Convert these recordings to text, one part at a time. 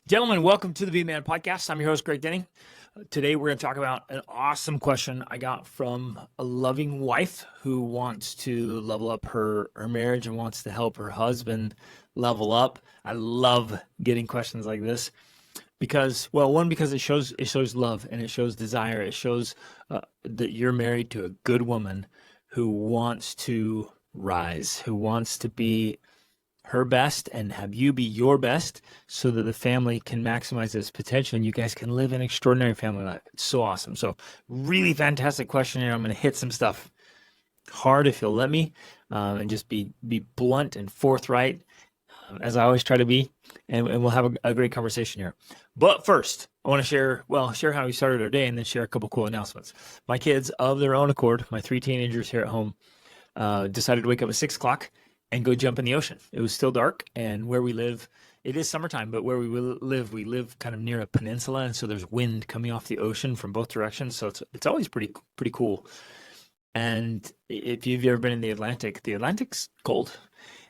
Gentlemen, welcome to the V Man Podcast. I'm your host, Greg Denning. Today, we're going to talk about an awesome question I got from a loving wife who wants to level up her marriage and wants to help her husband level up. I love getting questions like this because, well, one, because it shows love and it shows desire. It shows that you're married to a good woman who wants to rise, who wants to be her best and have you be your best so that the family can maximize its potential and you guys can live an extraordinary family life. It's so awesome. So really fantastic question here. I'm going to hit some stuff hard if you'll let me, and just be blunt and forthright, as I always try to be, and we'll have a great conversation here. But first, I want to share how we started our day and then share a couple cool announcements. My kids, of their own accord, my three teenagers here at home, decided to wake up at 6 o'clock and go jump in the ocean. It was still dark, and where we live, it is summertime, but where we live kind of near a peninsula, and so there's wind coming off the ocean from both directions. So it's always pretty cool. And if you've ever been in the Atlantic's cold,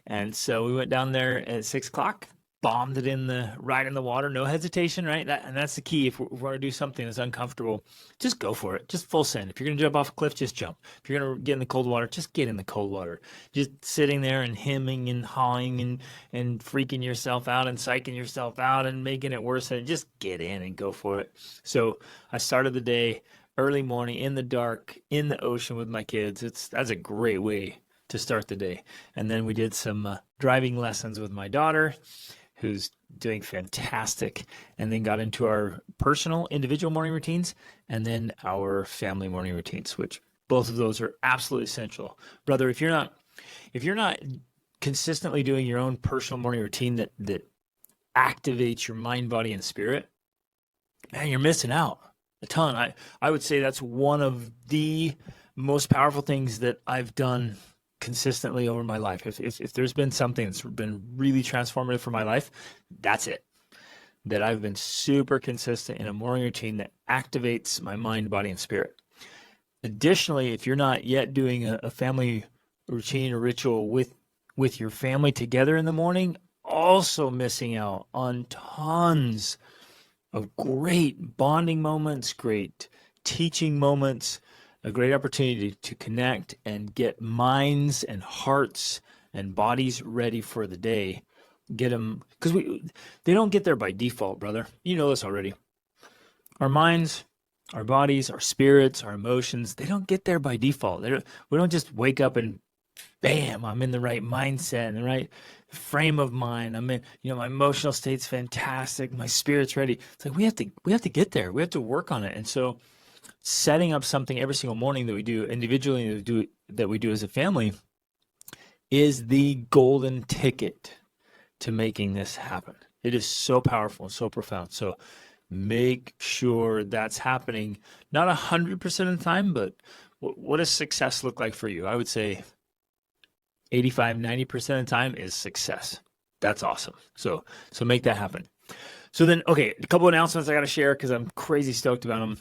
and so we went down there at 6 o'clock, bombed it right in the water, no hesitation, right? And that's the key. If we want to do something that's uncomfortable, just go for it. Just full send. If you're going to jump off a cliff, just jump. If you're going to get in the cold water, just get in the cold water. Just sitting there and hemming and hawing and freaking yourself out and psyching yourself out and making it worse, and just get in and go for it. So I started the day early morning in the dark in the ocean with my kids. That's a great way to start the day. And then we did some driving lessons with my daughter, who's doing fantastic, and then got into our personal individual morning routines and then our family morning routines, which both of those are absolutely essential. Brother, if you're not consistently doing your own personal morning routine that activates your mind, body, and spirit, man, you're missing out a ton. I would say that's one of the most powerful things that I've done consistently over my life. If there's been something that's been really transformative for my life, that's it. That I've been super consistent in a morning routine that activates my mind, body, and spirit. Additionally, if you're not yet doing a family routine or ritual with your family together in the morning, also missing out on tons of great bonding moments, great teaching moments, a great opportunity to connect and get minds and hearts and bodies ready for the day. Get them, because they don't get there by default, brother. You know this already. Our minds, our bodies, our spirits, our emotions, they don't get there by default. We don't just wake up and bam, I'm in the right mindset and the right frame of mind. I'm in, my emotional state's fantastic. My spirit's ready. It's like we have to get there. We have to work on it. And so setting up something every single morning that we do individually, that we do as a family, is the golden ticket to making this happen. It is so powerful and so profound. So make sure that's happening, not 100% of the time, but what does success look like for you? I would say 85, 90% of the time is success. That's awesome. So make that happen. So then, okay, a couple announcements I got to share because I'm crazy stoked about them.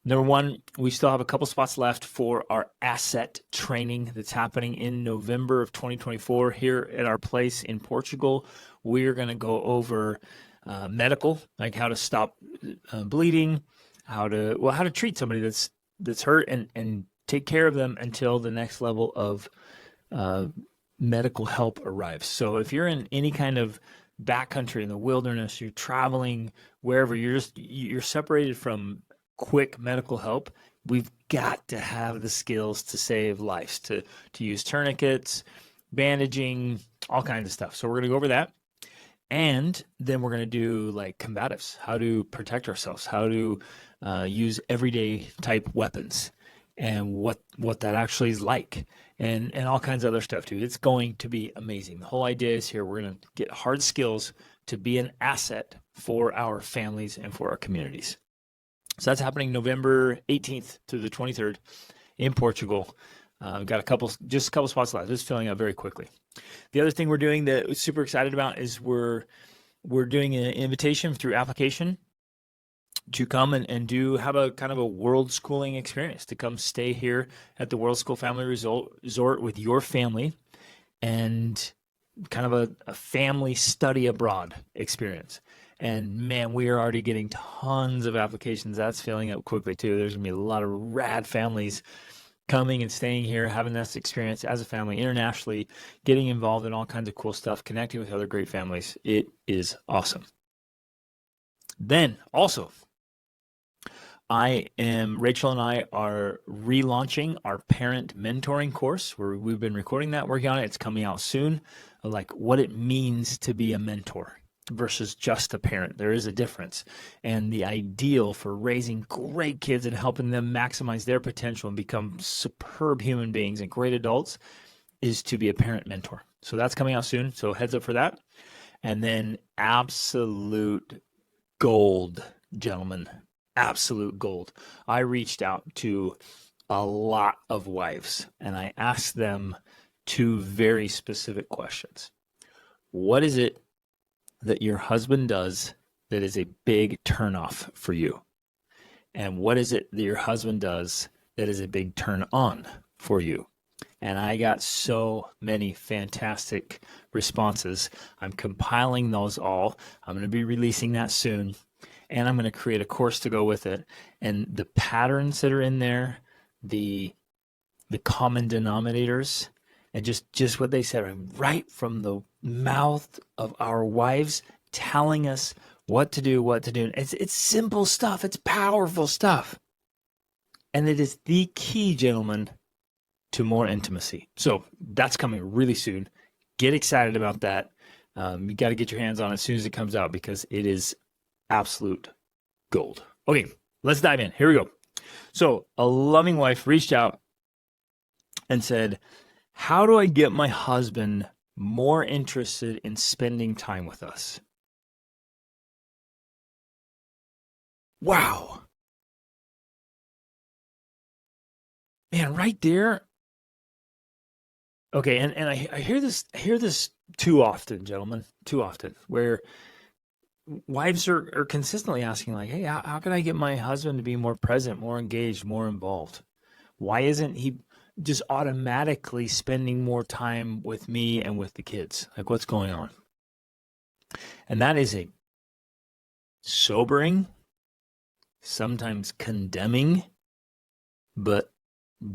Number one, we still have a couple spots left for our asset training that's happening in November of 2024 here at our place in Portugal. We're going to go over medical, like how to stop bleeding, how to treat somebody that's hurt and take care of them until the next level of medical help arrives. So if you're in any kind of backcountry in the wilderness, you're traveling wherever, you're separated from quick medical help, we've got to have the skills to save lives, to use tourniquets, bandaging, all kinds of stuff. So we're going to go over that. And then we're going to do like combatives, how to protect ourselves, how to use everyday type weapons, and what that actually is like, and all kinds of other stuff too. It's going to be amazing. The whole idea is here, we're going to get hard skills to be an asset for our families and for our communities. So that's happening November 18th through the 23rd in Couple spots left. It's filling up very quickly. The other thing we're doing that we're super excited about is we're doing an invitation through application to come and have a kind of a world schooling experience, to come stay here at the World School Family Resort with your family, and kind of a family study abroad experience. And man, we are already getting tons of applications. That's filling up quickly too. There's gonna be a lot of rad families coming and staying here, having this experience as a family internationally, getting involved in all kinds of cool stuff, connecting with other great families. It is awesome. Then also, Rachel and I are relaunching our parent mentoring course where we've been recording that, working on it. It's coming out soon, like what it means to be a mentor versus just a parent. There is a difference. And the ideal for raising great kids and helping them maximize their potential and become superb human beings and great adults is to be a parent mentor. So that's coming out soon. So heads up for that. And then absolute gold, gentlemen, absolute gold. I reached out to a lot of wives and I asked them two very specific questions. What is it that your husband does that is a big turnoff for you? And what is it that your husband does that is a big turn on for you? And I got so many fantastic responses. I'm compiling those all. I'm going to be releasing that soon. And I'm going to create a course to go with it. And the patterns that are in there, the common denominators, and just what they said, right from the mouth of our wives telling us what to do. It's simple stuff. It's powerful stuff. And it is the key, gentlemen, to more intimacy. So that's coming really soon. Get excited about that. You got to get your hands on it as soon as it comes out because it is absolute gold. Okay, let's dive in. Here we go. So a loving wife reached out and said, how do I get my husband more interested in spending time with us? Wow. Man, right there. Okay, and I hear this too often, gentlemen, too often, where wives are consistently asking like, hey, how can I get my husband to be more present, more engaged, more involved? Why isn't he just automatically spending more time with me and with the kids? Like, what's going on? And that is a sobering, sometimes condemning, but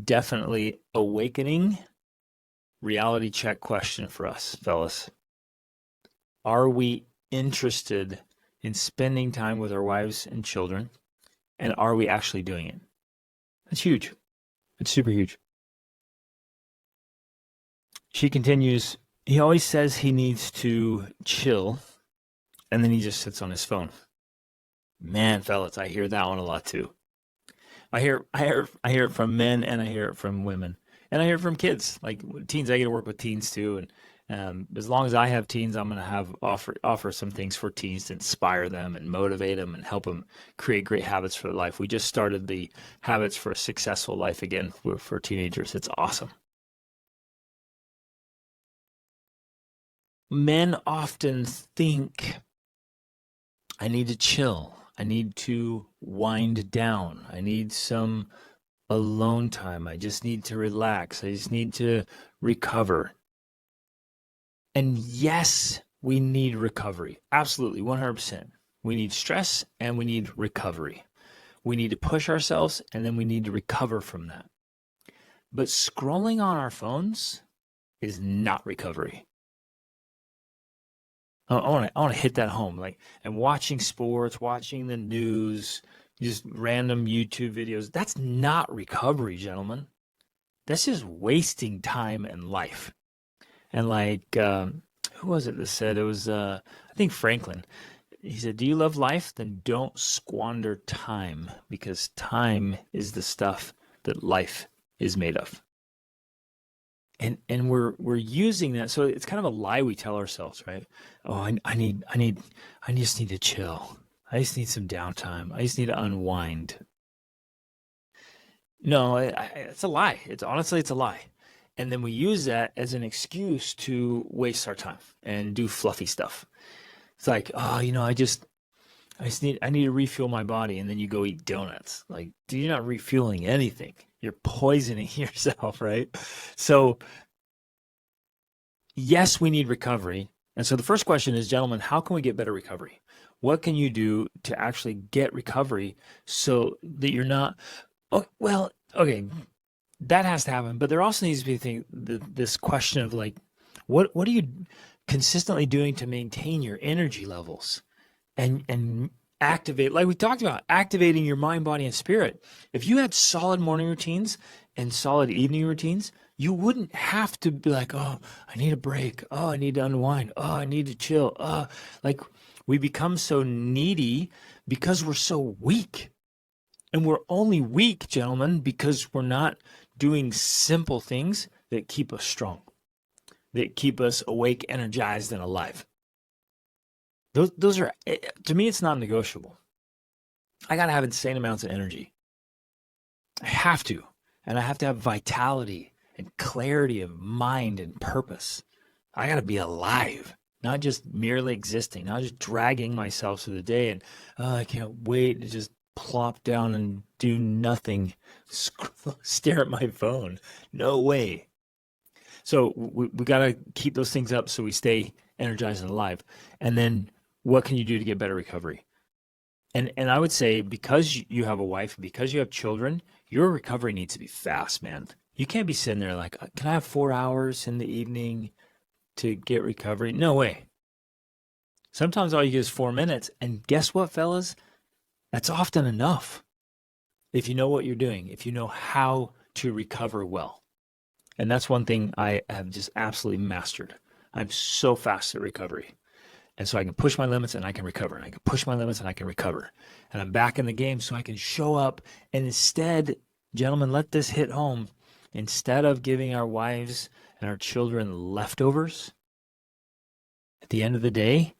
definitely awakening reality check question for us, fellas. Are we interested in spending time with our wives and children? And are we actually doing it? That's huge. It's super huge. She continues, he always says he needs to chill, and then he just sits on his phone. Man, fellas, I hear that one a lot too. I hear it from men, and I hear it from women, and I hear it from kids. Like teens, I get to work with teens too, and as long as I have teens, I'm going to offer some things for teens to inspire them and motivate them and help them create great habits for life. We just started the Habits for a Successful Life again for teenagers. It's awesome. Men often think, I need to chill. I need to wind down. I need some alone time. I just need to relax. I just need to recover. And yes, we need recovery. Absolutely, 100%. We need stress and we need recovery. We need to push ourselves and then we need to recover from that. But scrolling on our phones is not recovery. I want to hit that home, like, and watching sports, watching the news, just random YouTube videos. That's not recovery, gentlemen. That's just wasting time and life. And like, who was it that said it was? I think Franklin. He said, "Do you love life? Then don't squander time, because time is the stuff that life is made of." And we're using that, so it's kind of a lie we tell ourselves, right? Oh, I just need to chill. I just need some downtime. I just need to unwind. No, it's a lie. It's honestly, it's a lie. And then we use that as an excuse to waste our time and do fluffy stuff. It's like, oh, I need to refuel my body, and then you go eat donuts. Like, dude, you're not refueling anything. You're poisoning yourself, right? So, yes, we need recovery, And so the first question is, gentlemen, how can we get better recovery? What can you do to actually get recovery so that you're not, oh, well, okay, that has to happen, but there also needs to be this question of like, what are you consistently doing to maintain your energy levels and activate, like we talked about, activating your mind, body, and spirit. If you had solid morning routines and solid evening routines, you wouldn't have to be like, oh, I need a break. Oh, I need to unwind. Oh, I need to chill. Like we become so needy because we're so weak. And we're only weak, gentlemen, because we're not doing simple things that keep us strong, that keep us awake, energized, and alive. Those are, to me, it's not negotiable. I got to have insane amounts of energy. I have to. And I have to have vitality and clarity of mind and purpose. I got to be alive, not just merely existing, not just dragging myself through the day and, oh, I can't wait to just plop down and do nothing, stare at my phone. No way. So we got to keep those things up so we stay energized and alive. And then what can you do to get better recovery? And I would say, because you have a wife, because you have children, your recovery needs to be fast, man. You can't be sitting there like, can I have 4 hours in the evening to get recovery? No way. Sometimes all you get is 4 minutes. And guess what, fellas? That's often enough if you know what you're doing, if you know how to recover well. And that's one thing I have just absolutely mastered. I'm so fast at recovery. And so I can push my limits and I can recover. And I can push my limits and I can recover. And I'm back in the game so I can show up. And instead, gentlemen, let this hit home. Instead of giving our wives and our children leftovers, at the end of the day,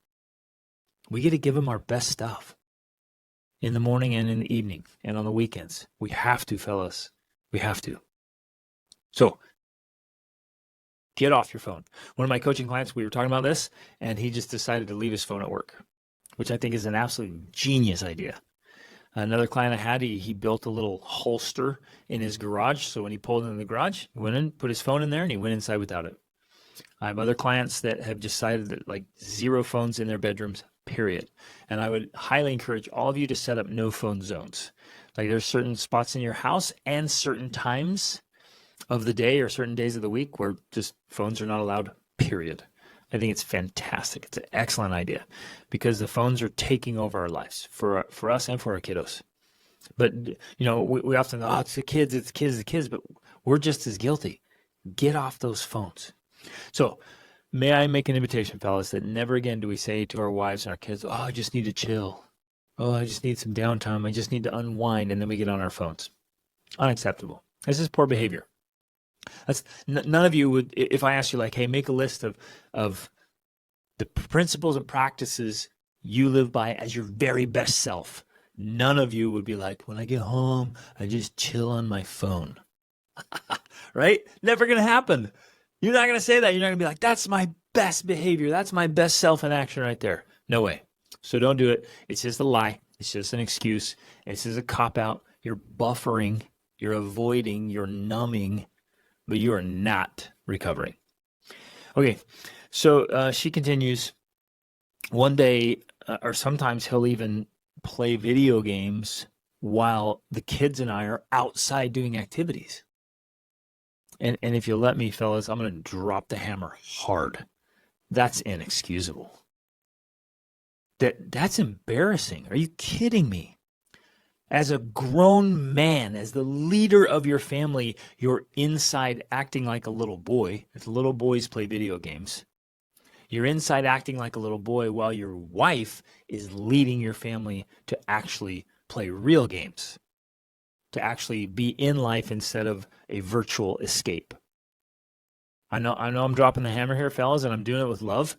we get to give them our best stuff in the morning and in the evening and on the weekends. We have to, fellas. We have to. So get off your phone. One of my coaching clients, we were talking about this, and he just decided to leave his phone at work, which I think is an absolute genius idea. Another client I had, he built a little holster in his garage. So when he pulled into the garage, he went in, put his phone in there, and he went inside without it. I have other clients that have decided that like 0 phones in their bedrooms, period. And I would highly encourage all of you to set up no phone zones. Like there's certain spots in your house and certain times of the day or certain days of the week where just phones are not allowed, period. I think it's fantastic. It's an excellent idea because the phones are taking over our lives for us and for our kiddos. But, you know, we often, oh, it's the kids, but we're just as guilty. Get off those phones. So may I make an invitation, fellas, that never again do we say to our wives and our kids, oh, I just need to chill. Oh, I just need some downtime. I just need to unwind. And then we get on our phones. Unacceptable. This is poor behavior. That's none of you would, if I asked you like, hey, make a list of the principles and practices you live by as your very best self. None of you would be like, when I get home, I just chill on my phone. Right? Never going to happen. You're not going to say that. You're not going to be like, that's my best behavior. That's my best self in action right there. No way. So don't do it. It's just a lie. It's just an excuse. It's just a cop-out. You're buffering. You're avoiding. You're numbing. But you are not recovering. Okay, so she continues. One day, or sometimes he'll even play video games while the kids and I are outside doing activities. And if you'll let me, fellas, I'm going to drop the hammer hard. That's inexcusable. That's embarrassing. Are you kidding me? As a grown man, as the leader of your family, you're inside acting like a little boy. If little boys play video games, you're inside acting like a little boy while your wife is leading your family to actually play real games, to actually be in life instead of a virtual escape. I know I'm dropping the hammer here, fellas, and I'm doing it with love,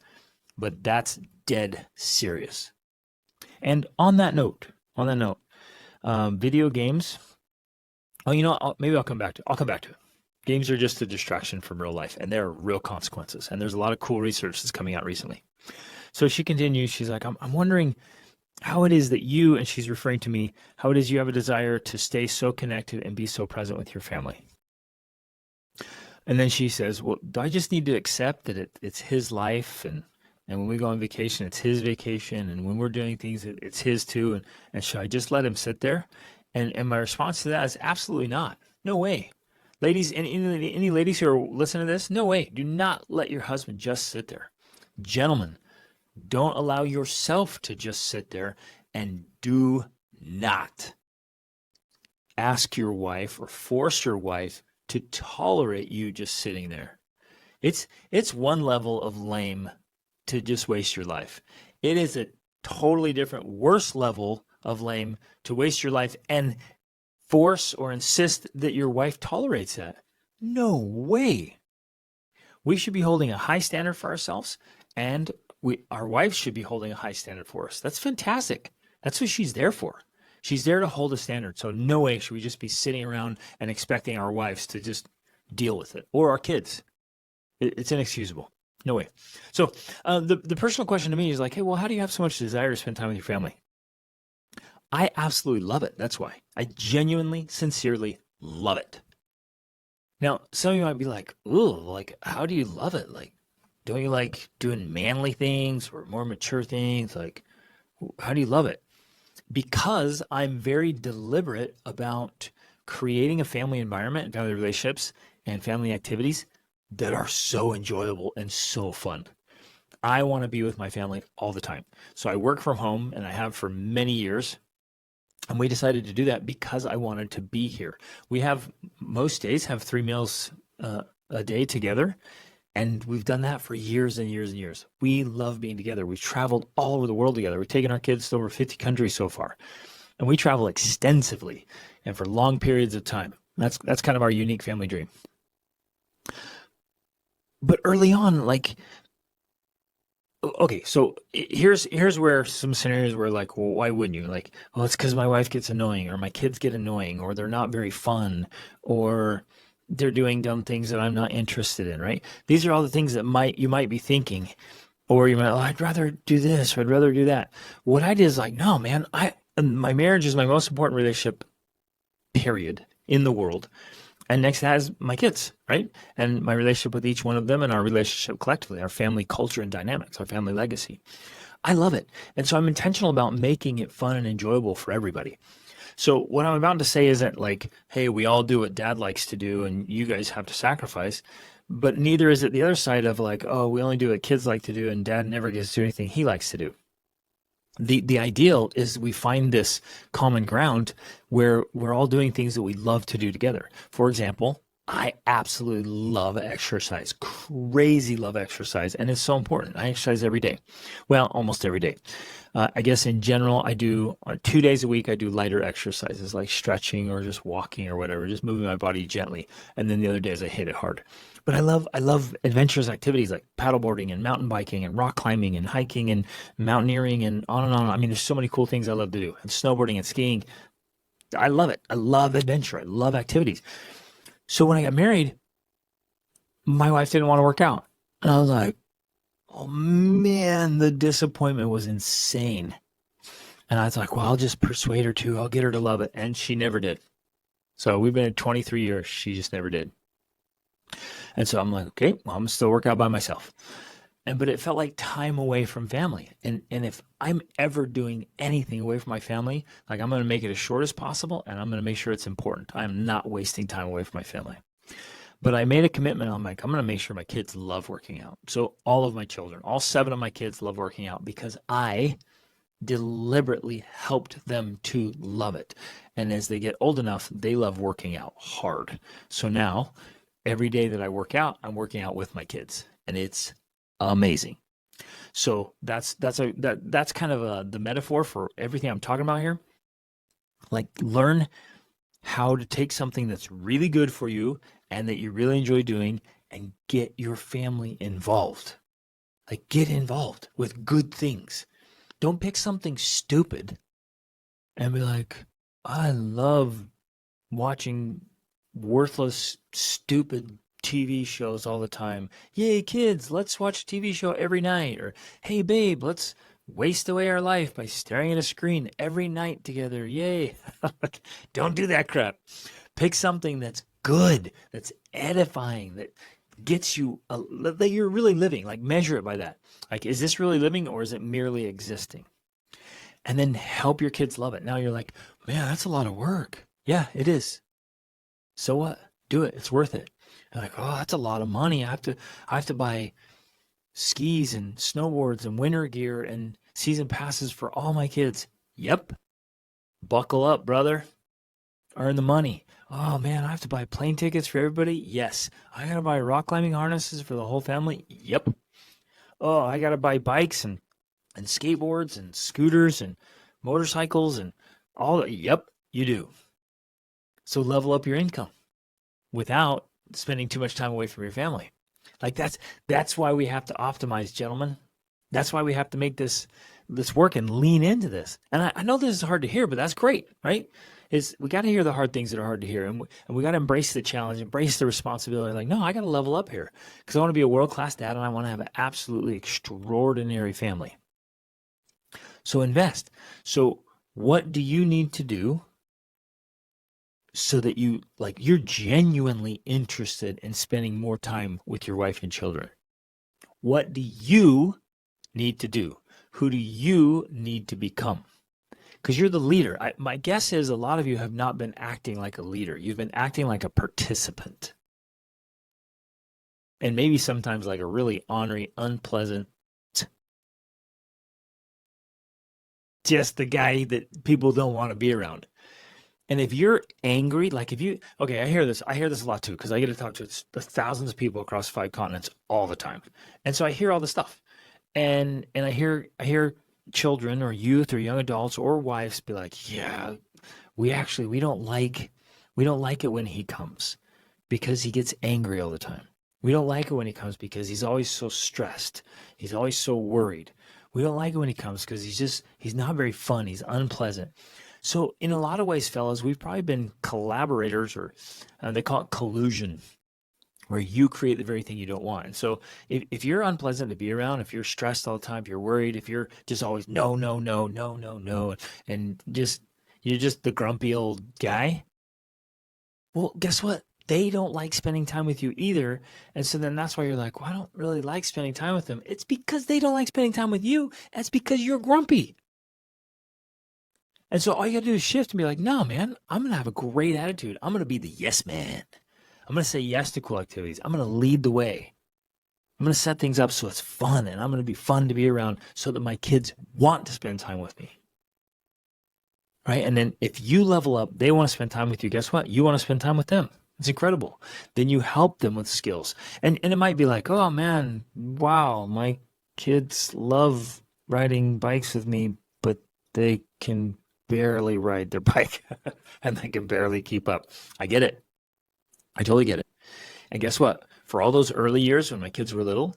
but that's dead serious. And on that note, video games. Oh, you know, maybe I'll come back to it. Games are just a distraction from real life, and there are real consequences. And there's a lot of cool research that's coming out recently. So she continues. She's like, I'm wondering how it is that you, and she's referring to me, how it is you have a desire to stay so connected and be so present with your family. And then she says, well, do I just need to accept that it's his life And when we go on vacation, it's his vacation. And when we're doing things, it's his too. And should I just let him sit there? And my response to that is absolutely not. No way. Ladies, any ladies who are listening to this, no way. Do not let your husband just sit there. Gentlemen, don't allow yourself to just sit there, and do not ask your wife or force your wife to tolerate you just sitting there. It's one level of lame to just waste your life. It is a totally different, worse level of lame to waste your life and force or insist that your wife tolerates that. No way. We should be holding a high standard for ourselves, and our wives should be holding a high standard for us. That's fantastic. That's what she's there for. She's there to hold a standard. So no way should we just be sitting around and expecting our wives to just deal with it, or our kids. It's inexcusable. No way. So the personal question to me is like, hey, well, how do you have so much desire to spend time with your family? I absolutely love it. That's why. I genuinely, sincerely love it. Now, some of you might be like, ooh, like, how do you love it? Like, don't you like doing manly things or more mature things? Like, how do you love it? Because I'm very deliberate about creating a family environment and family relationships and family activities that are so enjoyable and so fun. I want to be with my family all the time. So I work from home, and I have for many years. And we decided to do that because I wanted to be here. We have, most days, have 3 meals a day together. And we've done that for years and years and years. We love being together. We've traveled all over the world together. We've taken our kids to over 50 countries so far. And we travel extensively and for long periods of time. That's kind of our unique family dream. But early on, like, okay, so here's where some scenarios where like, well, why wouldn't you? Like, well, it's because my wife gets annoying, or my kids get annoying, or they're not very fun, or they're doing dumb things that I'm not interested in, right? These are all the things that you might be thinking, or you might, oh, I'd rather do this, or I'd rather do that. What I did is like, no, man, my marriage is my most important relationship, period, in the world. And next to that is my kids, right? And my relationship with each one of them, and our relationship collectively, our family culture and dynamics, our family legacy. I love it. And so I'm intentional about making it fun and enjoyable for everybody. So what I'm about to say isn't like, hey, we all do what dad likes to do and you guys have to sacrifice. But neither is it the other side of like, oh, we only do what kids like to do and dad never gets to do anything he likes to do. The ideal is we find this common ground where we're all doing things that we love to do together. For example, I absolutely love exercise, crazy love exercise, and it's so important. I exercise every day. Well, almost every day. I guess in general, I do 2 days a week, I do lighter exercises like stretching or just walking or whatever, just moving my body gently. And then the other days I hit it hard. But I love adventurous activities like paddleboarding and mountain biking and rock climbing and hiking and mountaineering and on and on. I mean, there's so many cool things I love to do. And snowboarding and skiing. I love it. I love adventure. I love activities. So when I got married, my wife didn't want to work out. And I was like, oh man, the disappointment was insane. And I was like, well, I'll just persuade her to. I'll get her to love it. And she never did. So we've been at 23 years. She just never did. And so I'm like, okay, well, I'm still work out by myself. But it felt like time away from family. And if I'm ever doing anything away from my family, like I'm going to make it as short as possible, and I'm going to make sure it's important. I'm not wasting time away from my family. But I made a commitment. I'm like, I'm going to make sure my kids love working out. So all of my children, all 7 of my kids love working out because I deliberately helped them to love it. And as they get old enough, they love working out hard. So now every day that I work out, I'm working out with my kids, and it's amazing. So that's kind of the metaphor for everything I'm talking about here. Like, learn how to take something that's really good for you and that you really enjoy doing and get your family involved. Like, get involved with good things. Don't pick something stupid and be like, I love watching worthless, stupid TV shows all the time. Yay, kids, let's watch a TV show every night. Or, hey, babe, let's waste away our life by staring at a screen every night together. Yay. Don't do that crap. Pick something that's good, that's edifying, that gets you that you're really living. Like measure it by that. Like, is this really living or is it merely existing? And then help your kids love it. Now you're like, man, that's a lot of work. Yeah, it is. So what? Do it. It's worth it. And like, oh, that's a lot of money. I have to buy skis and snowboards and winter gear and season passes for all my kids. Yep. Buckle up, brother. Earn the money. Oh man, I have to buy plane tickets for everybody. Yes. I gotta buy rock climbing harnesses for the whole family. Yep. Oh, I gotta buy bikes and skateboards and scooters and motorcycles and all that. Yep, you do. So level up your income without spending too much time away from your family. Like that's why we have to optimize, gentlemen. That's why we have to make this work and lean into this. And I know this is hard to hear, but that's great, right? Is we got to hear the hard things that are hard to hear, and we got to embrace the challenge, embrace the responsibility. Like, no, I got to level up here because I want to be a world-class dad, and I want to have an absolutely extraordinary family. So invest. So what do you need to do so that you're genuinely interested in spending more time with your wife and children? What do you need to do? Who do you need to become? Because you're the leader. My guess is a lot of you have not been acting like a leader. You've been acting like a participant. And maybe sometimes like a really ornery, unpleasant, just the guy that people don't want to be around. And if you're angry, like okay, I hear this a lot too, because I get to talk to thousands of people across 5 continents all the time. And so I hear all this stuff. And I hear children or youth or young adults or wives be like, yeah, we don't like it when he comes because he gets angry all the time. We don't like it when he comes because he's always so stressed. He's always so worried. We don't like it when he comes because he's not very fun. He's unpleasant. So in a lot of ways, fellas, we've probably been collaborators, or they call it collusion, where you create the very thing you don't want. And so if you're unpleasant to be around, if you're stressed all the time, if you're worried, if you're just always no, no, no, no, no, no, and you're just the grumpy old guy, well, guess what? They don't like spending time with you either. And so then that's why you're like, well, I don't really like spending time with them. It's because they don't like spending time with you. That's because you're grumpy. And so all you got to do is shift and be like, no, man, I'm going to have a great attitude. I'm going to be the yes man. I'm going to say yes to cool activities. I'm going to lead the way. I'm going to set things up so it's fun, and I'm going to be fun to be around so that my kids want to spend time with me. Right? And then if you level up, they want to spend time with you. Guess what? You want to spend time with them. It's incredible. Then you help them with skills. And it might be like, oh, man, wow, my kids love riding bikes with me, but they can barely ride their bike and they can barely keep up. I get it. I totally get it. And guess what? For all those early years when my kids were little,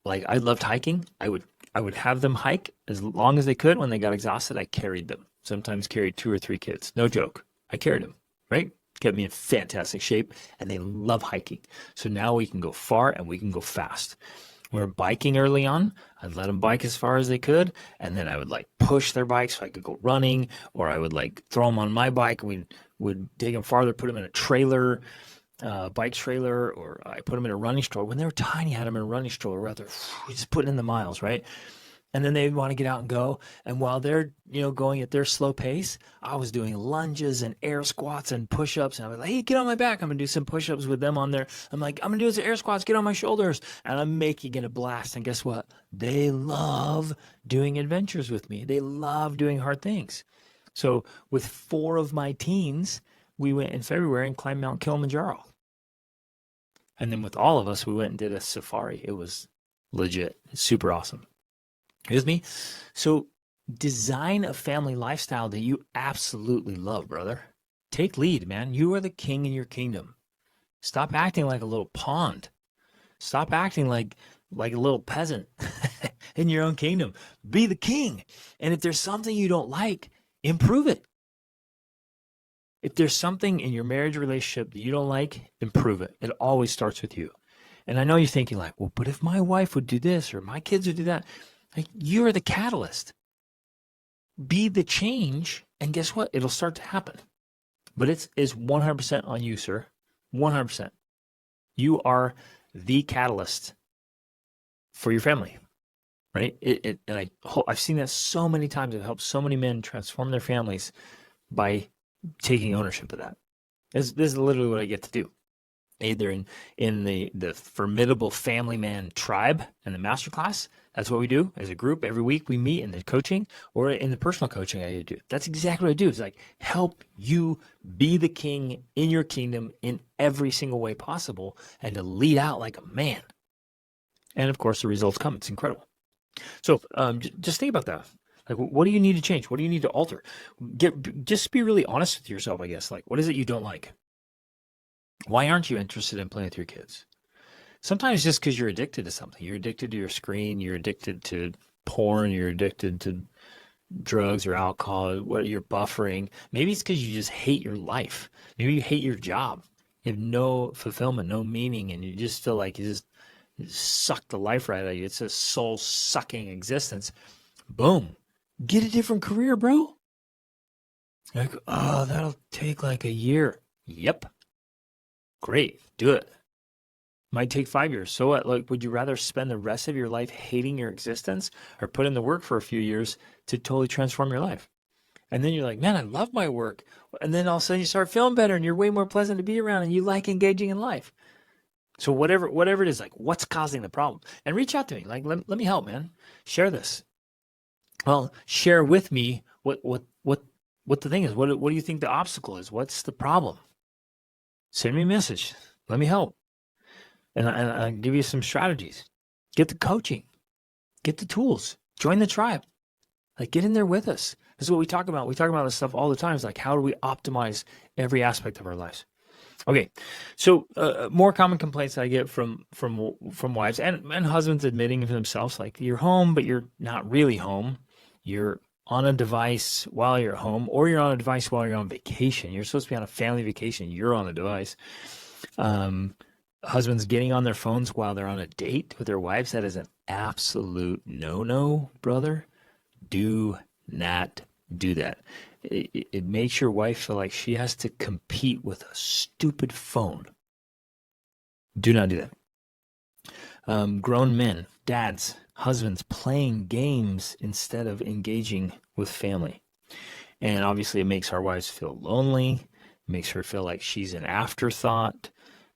like I loved hiking. I would have them hike as long as they could. When they got exhausted, I carried them. Sometimes carried 2 or 3 kids. No joke. I carried them, right? Kept me in fantastic shape, and they love hiking. So now we can go far and we can go fast. We were biking early on. I'd let them bike as far as they could, and then I would like push their bike so I could go running, or I would like throw them on my bike and we would take them farther, put them in a trailer, bike trailer, or I put them in a running stroller. When they were tiny, I had them in a running stroller rather, just putting in the miles, right? And then they want to get out and go. And while they're, going at their slow pace, I was doing lunges and air squats and push-ups. And I was like, hey, get on my back. I'm going to do some push-ups with them on there. I'm like, I'm going to do some air squats. Get on my shoulders. And I'm making it a blast. And guess what? They love doing adventures with me. They love doing hard things. So with 4 of my teens, we went in February and climbed Mount Kilimanjaro. And then with all of us, we went and did a safari. It was legit. It's super awesome. With me? So design a family lifestyle that you absolutely love, brother. Take lead, man. You are the king in your kingdom. Stop acting like a little pawn. Stop acting like a little peasant in your own kingdom. Be the king. And if there's something you don't like, improve it. If there's something in your marriage relationship that you don't like, improve it. It always starts with you. And I know you're thinking like, well, but if my wife would do this or my kids would do that, like, you're the catalyst. Be the change, and guess what? It'll start to happen. But it's 100% on you, sir. 100%. You are the catalyst for your family, right? And I've seen that so many times. I've helped so many men transform their families by taking ownership of that. This is literally what I get to do. Either in the Formidable Family Man tribe and the masterclass, that's what we do as a group. Every week we meet in the coaching, or in the personal coaching I do. That's exactly what I do. It's like help you be the king in your kingdom in every single way possible, and to lead out like a man. And of course, the results come. It's incredible. So just think about that. Like, what do you need to change? What do you need to alter? Just be really honest with yourself, I guess. Like, what is it you don't like? Why aren't you interested in playing with your kids? Sometimes just because you're addicted to something. You're addicted to your screen. You're addicted to porn. You're addicted to drugs or alcohol. What you're buffering. Maybe it's because you just hate your life. Maybe you hate your job. You have no fulfillment, no meaning, and you just feel like you suck the life right out of you. It's a soul-sucking existence. Boom. Get a different career, bro. Like, oh, that'll take like a year. Yep. Great, do it. Might take 5 years. So what? Like, would you rather spend the rest of your life hating your existence, or put in the work for a few years to totally transform your life? And then you're like, man, I love my work. And then all of a sudden you start feeling better, and you're way more pleasant to be around, and you like engaging in life. So whatever it is, like, what's causing the problem? And reach out to me. Like, let me help, man. Share this. Well, share with me what the thing is. What do you think the obstacle is? What's the problem? Send me a message. Let me help. And I'll give you some strategies. Get the coaching. Get the tools. Join the tribe. Like, get in there with us. This is what we talk about. We talk about this stuff all the time. It's like, how do we optimize every aspect of our lives? Okay, so more common complaints I get from wives and husbands admitting to themselves, like, you're home, but you're not really home. You're on a device while you're home, or you're on a device while you're on vacation. You're supposed to be on a family vacation. You're on a device. Husbands getting on their phones while they're on a date with their wives. That is an absolute no-no, brother. Do not do that. It makes your wife feel like she has to compete with a stupid phone. Do not do that. Grown men, dads, husbands playing games instead of engaging with family. And obviously it makes our wives feel lonely, makes her feel like she's an afterthought.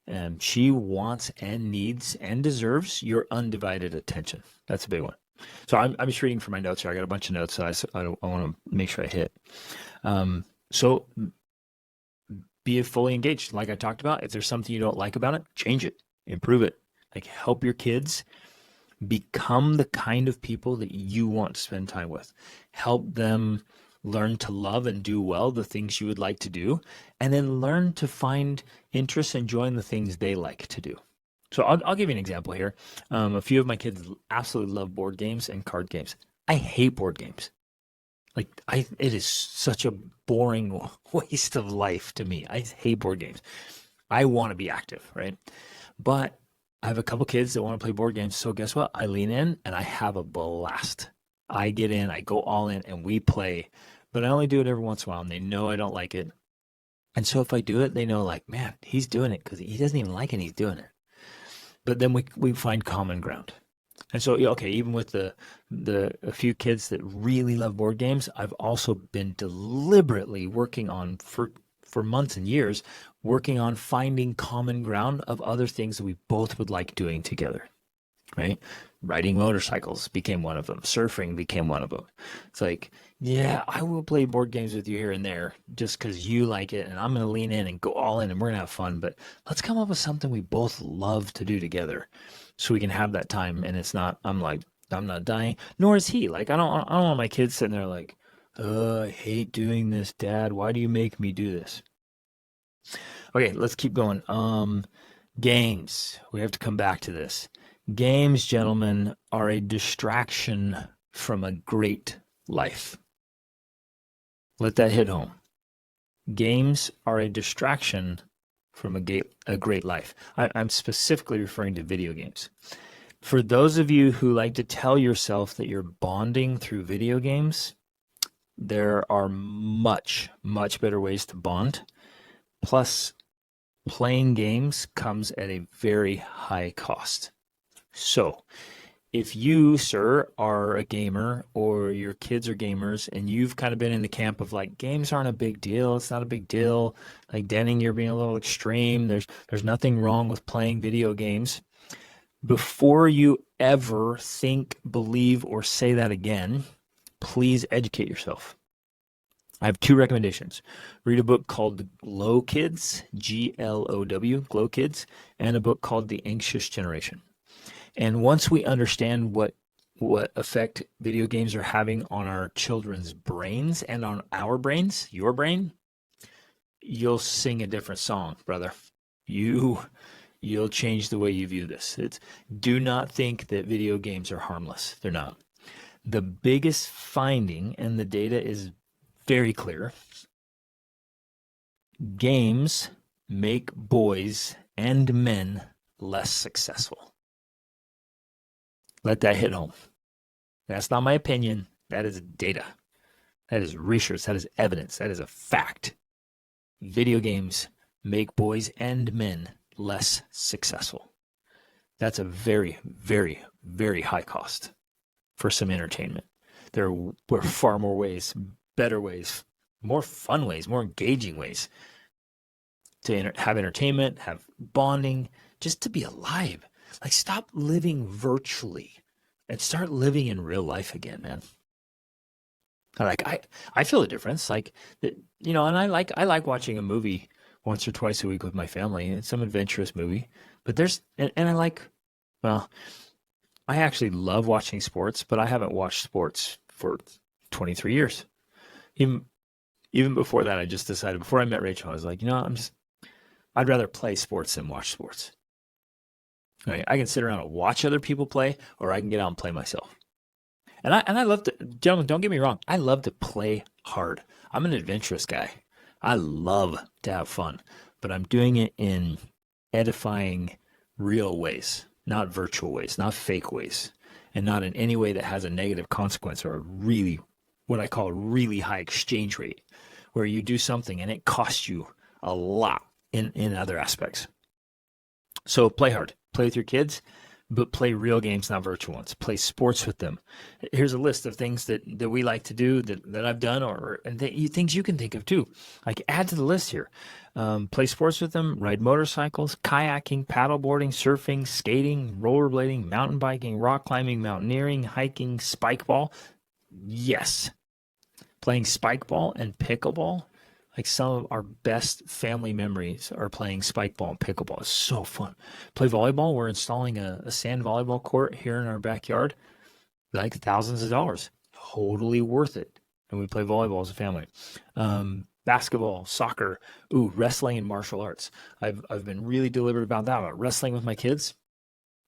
And she wants and needs and deserves your undivided attention. That's a big one. So I'm just reading from my notes here. I got a bunch of notes, so I want to make sure I hit. So be fully engaged. Like I talked about, if there's something you don't like about it, change it, improve it. Like, help your kids become the kind of people that you want to spend time with. Help them learn to love and do well the things you would like to do, and then learn to find interest and join the things they like to do. So I'll give you an example here. A few of my kids absolutely love board games and card games. I hate board games. Like, it is such a boring waste of life to me. I hate board games. I want to be active, right? But I have a couple kids that want to play board games. So guess what? I lean in and I have a blast. I get in, I go all in, and we play. But I only do it every once in a while, and they know I don't like it. And so if I do it, they know, like, man, he's doing it because he doesn't even like it, and he's doing it. But then we find common ground. And so, okay, even with a few kids that really love board games, I've also been deliberately working on, for months and years, working on finding common ground of other things that we both would like doing together, right? Riding motorcycles became one of them. Surfing became one of them. It's like, yeah, I will play board games with you here and there just because you like it, and I'm going to lean in and go all in, and we're going to have fun. But let's come up with something we both love to do together so we can have that time. And it's not, I'm not dying, nor is he. Like, I don't want my kids sitting there like, I hate doing this, Dad. Why do you make me do this? Okay, let's keep going. Games. We have to come back to this. Games, gentlemen, are a distraction from a great life. Let that hit home. Games are a distraction from a great life. I'm specifically referring to video games. For those of you who like to tell yourself that you're bonding through video games, there are much, much better ways to bond. Plus, playing games comes at a very high cost. So, if you, sir, are a gamer or your kids are gamers and you've kind of been in the camp of like games aren't a big deal, it's not a big deal. Like Denning, you're being a little extreme. There's nothing wrong with playing video games. Before you ever think, believe, or say that again, please educate yourself. I have two recommendations. Read a book called Glow Kids, Glow, Glow Kids, and a book called The Anxious Generation. And once we understand what effect video games are having on our children's brains and on our brains, your brain, you'll sing a different song, brother. You'll change the way you view this. Do not think that video games are harmless. They're not. The biggest finding, and the data is very clear, games make boys and men less successful. Let that hit home. That's not my opinion. That is data. That is research. That is evidence. That is a fact. Video games make boys and men less successful. That's a very, very, very high cost for some entertainment. There were far more ways, better ways, more fun ways, more engaging ways to have entertainment, have bonding, just to be alive. Like, stop living virtually and start living in real life again, man. I feel the difference. Like, and I like watching a movie once or twice a week with my family. It's some adventurous movie, but and I like, well, I actually love watching sports, but I haven't watched sports for 23 years. Even before that, I just decided, before I met Rachel, I was like, I'd rather play sports than watch sports. Right? I can sit around and watch other people play, or I can get out and play myself. And I love to, gentlemen, don't get me wrong, I love to play hard. I'm an adventurous guy. I love to have fun, but I'm doing it in edifying, real ways, not virtual ways, not fake ways, and not in any way that has a negative consequence or a really, what I call a really high exchange rate, where you do something and it costs you a lot in other aspects. So play hard, play with your kids, but play real games, not virtual ones. Play sports with them. Here's a list of things that we like to do that I've done, and things you can think of too. Like, add to the list here. Play sports with them, ride motorcycles, kayaking, paddleboarding, surfing, skating, rollerblading, mountain biking, rock climbing, mountaineering, hiking, spike ball. Yes. Playing spike ball and pickleball. Like, some of our best family memories are playing spike ball and pickleball. It's so fun. Play volleyball. We're installing a sand volleyball court here in our backyard. Like, thousands of dollars. Totally worth it. And we play volleyball as a family. Basketball, soccer, wrestling and martial arts. I've been really deliberate about that, about wrestling with my kids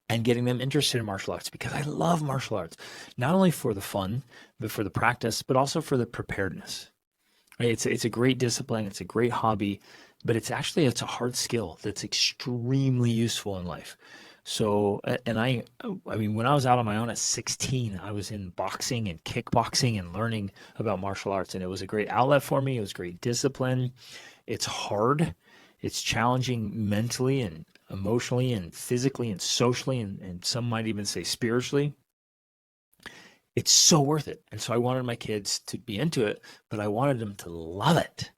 and getting them interested in martial arts, because I love martial arts. Not only for the fun, but for the practice, but also for the preparedness. Right? It's a great discipline. It's a great hobby, but it's a hard skill that's extremely useful in life. So, and I mean, when I was out on my own at 16, I was in boxing and kickboxing and learning about martial arts, and it was a great outlet for me. It was great discipline. It's hard. It's challenging mentally and emotionally and physically and socially, and some might even say spiritually. It's so worth it. And so I wanted my kids to be into it, but I wanted them to love it.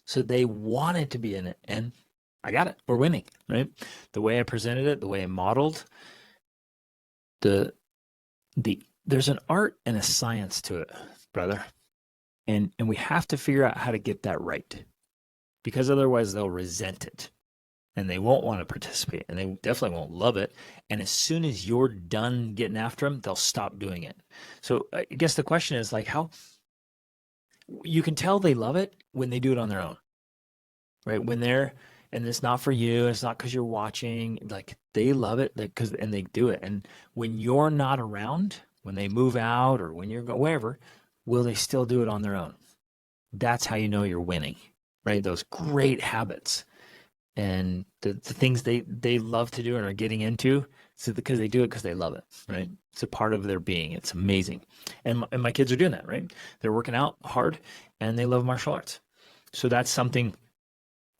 So they wanted to be in it, and I got it. We're winning, right? The way I presented it, the way I modeled, there's an art and a science to it, brother. And we have to figure out how to get that right, because otherwise they'll resent it and they won't want to participate, and they definitely won't love it. And as soon as you're done getting after them, they'll stop doing it. So I guess the question is, like, how you can tell they love it when they do it on their own, right? When and it's not for you, it's not because you're watching, like, they love it and they do it. And when you're not around, when they move out or when you're wherever, will they still do it on their own? That's how you know you're winning, right? Those great habits and the things they love to do and are getting into, so because they do it because they love it, right? It's a part of their being. It's amazing. And my kids are doing that, right? They're working out hard and they love martial arts. So that's something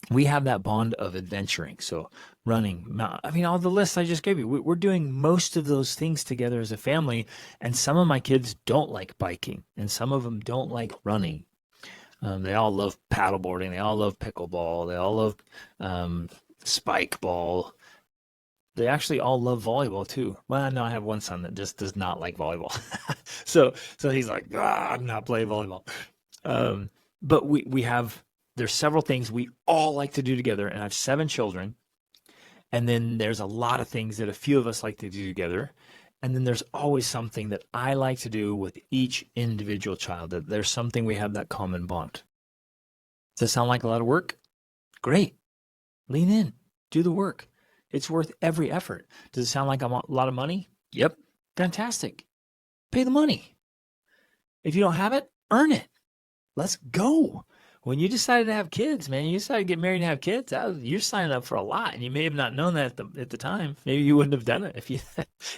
we have that bond of adventuring. So running, I mean, all the lists I just gave you, we're doing most of those things together as a family. And some of my kids don't like biking, and some of them don't like running. They all love paddleboarding. They all love pickleball. They all love spike ball. They actually all love volleyball too. Well, no, I have one son that just does not like volleyball. So he's like, I'm not playing volleyball. Um, but we have there's several things we all like to do together, and I have 7 children. And then there's a lot of things that a few of us like to do together. And then there's always something that I like to do with each individual child. That there's something we have that common bond. Does that sound like a lot of work? Great. Lean in. Do the work. It's worth every effort. Does it sound like a lot of money? Yep. Fantastic. Pay the money. If you don't have it, earn it. Let's go. When you decided to have kids, man, you decided to get married and have kids, you're signing up for a lot. And you may have not known that at the time. Maybe you wouldn't have done it if you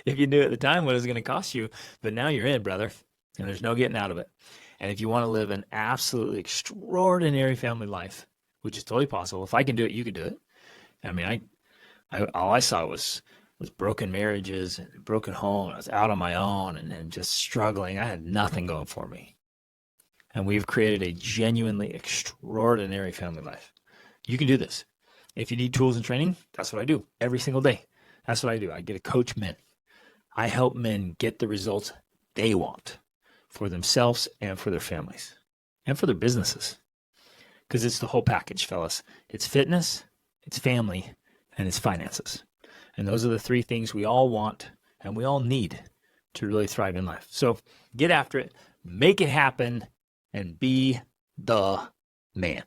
if you knew at the time what it was going to cost you. But now you're in, brother, and there's no getting out of it. And if you want to live an absolutely extraordinary family life, which is totally possible, if I can do it, you can do it. I mean, all I saw was broken marriages and broken home. I was out on my own and just struggling. I had nothing going for me. And we've created a genuinely extraordinary family life. You can do this. If you need tools and training, that's what I do every single day. That's what I do. I get to coach men. I help men get the results they want for themselves and for their families and for their businesses. Because it's the whole package, fellas. It's fitness, it's family, and it's finances. And those are the 3 things we all want and we all need to really thrive in life. So get after it, make it happen, and be the man.